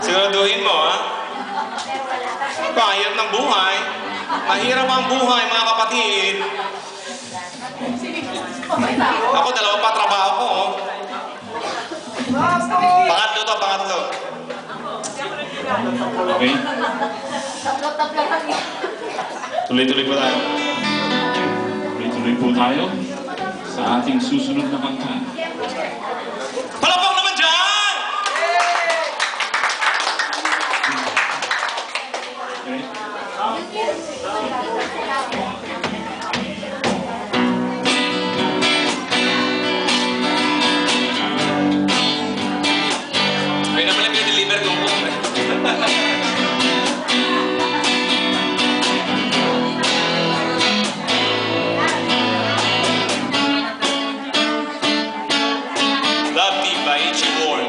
Siguraduhin mo, ha? Kahit ng buhay. Mahirap ang buhay, mga kapatid. Ako, dalawa pa trabaho ko, oh. Pangatlo to, pangatlo. Okay. Tuloy-tuloy po tayo. Tuloy-tuloy po tayo sa ating susunod na kanta. Palapok naman dyan! Okay. May naman lang deliver ko po. Love Deep by H.E. Ward.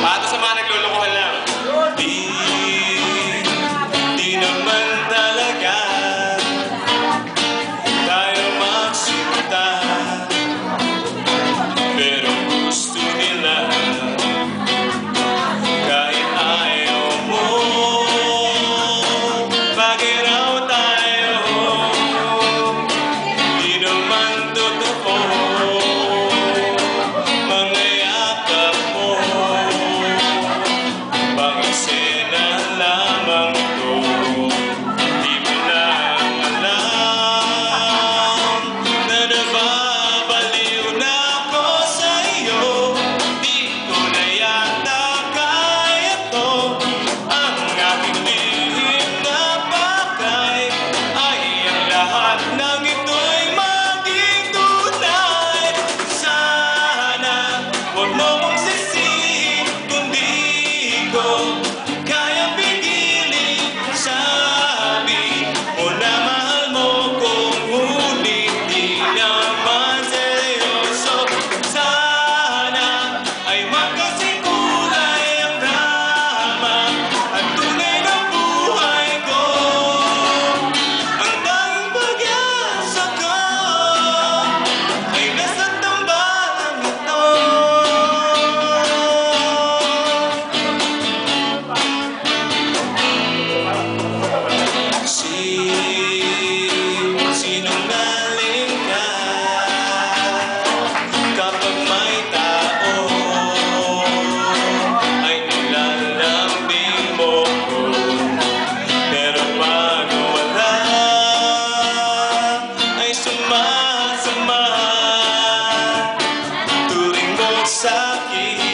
Para sa mga naglulukuhan lang. Di naman talaga tayo magsinta. Pero gusto nila kahit ayaw mo. Bakit raw tayo di naman totoo? Mga yakap mo pang-eksena lamang to. Di mo lang alam na nababaliw na ako sa'yo. Di ko na yata kaya to. Ang aking lihim na bagay ay ang lahat ng ito'y maging tunay. Sana huwag mo kong sisihin kung di ko kaya pigilin. Sabi mo na mahal mo kung ngunit di naman seryoso. Sana ay magkasikulay ang drama at tunay na buhay ko. Ang tanging pag-asa ko ay nasa tambalang ito. Sinungaling ka kapag may tao ay nilalambing mo ko. Pero pag wala ay sumasama. Turing mo sa'kin